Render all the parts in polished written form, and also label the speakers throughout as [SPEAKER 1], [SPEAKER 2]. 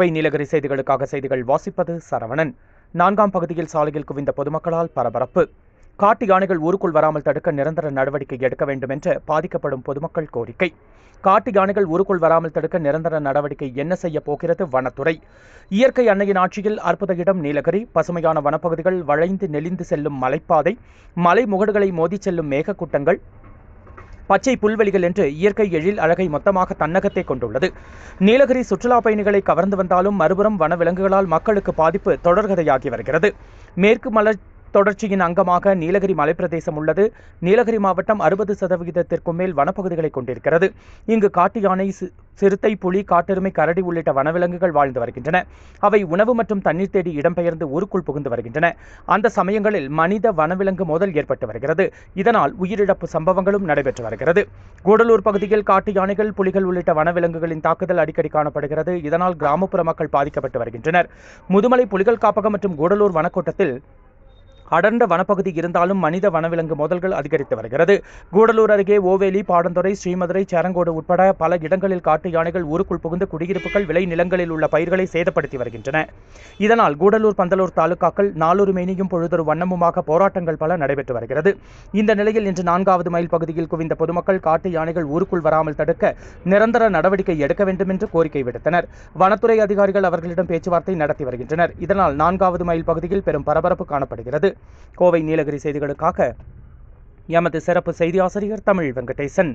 [SPEAKER 1] கோவை நீலகிரி செய்திகளுக்காக செய்திகள் வாசிப்பது சரவணன். 4ஆம் பகுதியில் சாலையில் குவிந்த பொதுமக்களால் பரபரப்பு. காட்டு யானைகள் ஊருக்குள் வராமல் தடுக்க நிரந்தர நடவடிக்கை எடுக்க வேண்டும் என்று பாதிக்கப்படும் பொதுமக்கள் கோரிக்கை. காட்டு யானைகள் ஊருக்குள் வராமல் தடுக்க நிரந்தர நடவடிக்கை என்ன செய்ய போகிறது வனத்துறை? இயற்கை அன்னையின் ஆட்சியில் அற்புத இடம் நீலகிரி. பசுமையான வனப்பகுதிகள், வளைந்து நெளிந்து செல்லும் மலைப்பாதை, மலை முகடுகளை மோதி செல்லும் மேகக்கூட்டங்கள், பச்சை புல்வெளிகள் என்று இயற்கை எழில் அழகை மொத்தமாக தன்னகத்தை கொண்டுள்ளது. நீலகிரி சுற்றுலா பயணிகளை கவர்ந்து வந்தாலும் மறுபுறம் வனவிலங்குகளால் மக்களுக்கு பாதிப்பு தொடர்கதையாகி வருகிறது. மேற்கு மலர் தொடர்ச்சியின் அங்கமாக நீலகிரி மலைப்பிரதேசம் உள்ளது. நீலகிரி மாவட்டம் 60% மேல் வனப்பகுதிகளை கொண்டிருக்கிறது. இங்கு காட்டு யானை, சிறுத்தை, புலி, காட்டெருமை, கரடி உள்ளிட்ட வனவிலங்குகள் வாழ்ந்து வருகின்றன. அவை உணவு மற்றும் தண்ணீர் தேடி இடம்பெயர்ந்து ஊருக்குள் புகுந்து வருகின்றன. அந்த சமயங்களில் மனித வனவிலங்கு மோதல் ஏற்பட்டு வருகிறது. இதனால் உயிரிழப்பு சம்பவங்களும் நடைபெற்று வருகிறது. கூடலூர் பகுதியில் காட்டு யானைகள், புலிகள் உள்ளிட்ட வனவிலங்குகளின் தாக்குதல் அடிக்கடி காணப்படுகிறது. இதனால் கிராமப்புற மக்கள் பாதிக்கப்பட்டு வருகின்றனர். முதுமலை புலிகள் காப்பகம் மற்றும் கூடலூர் வனக்கோட்டத்தில் அடர்ந்த வனப்பகுதி இருந்தாலும் மனித வனவிலங்கு மோதல்கள் அதிகரித்து வருகிறது. கூடலூர் அருகே ஓவேலி, பாடந்துறை, ஸ்ரீமதுரை, சேரங்கோடு உட்பட பல இடங்களில் காட்டு யானைகள் ஊருக்குள் புகுந்து குடியிருப்புகள், விளை நிலங்களில் உள்ள பயிர்களை சேதப்படுத்தி வருகின்றன. இதனால் கூடலூர், பந்தலூர் தாலுகாக்கள் நாளொரு மேனியும் பொழுதொரு வண்ணமுமாக போராட்டங்கள் பல நடைபெற்று வருகிறது. இந்த நிலையில் இன்று 4வது மைல் பகுதியில் குவிந்த பொதுமக்கள் காட்டு யானைகள் ஊருக்குள் வராமல் தடுக்க நிரந்தர நடவடிக்கை எடுக்க வேண்டும் என்று கோரிக்கை விடுத்தனர். வனத்துறை அதிகாரிகள் அவர்களிடம் பேச்சுவார்த்தை நடத்தி வருகின்றனர். இதனால் 4வது மைல் பகுதியில் பெரும் பரபரப்பு காணப்படுகிறது. கோவை நீலகிரி செய்திகளுக்காக எமது சிறப்பு செய்தி ஆசிரியர் தமிழ் வெங்கடேசன்.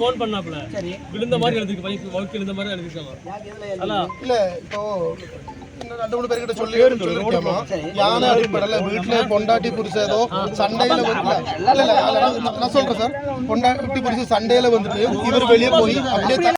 [SPEAKER 2] போன் பண்ணாப்ல விழுந்த மாதிரி எழுதிருக்கு, பைக் வவுக்கு விழுந்த மாதிரி எழுதிருக்காங்க. இல்ல இப்போ 2-3 பேர்கிட்ட சொல்லி யானை அடிப்படல வீட்டுல பொண்டாட்டி புருஷன் ஏதோ சண்டையில நான் சொல்றேன் சார், பொண்டாட்டி புருஷன் சண்டையில வந்துட்டு இவர் வெளியே போய் அப்படியே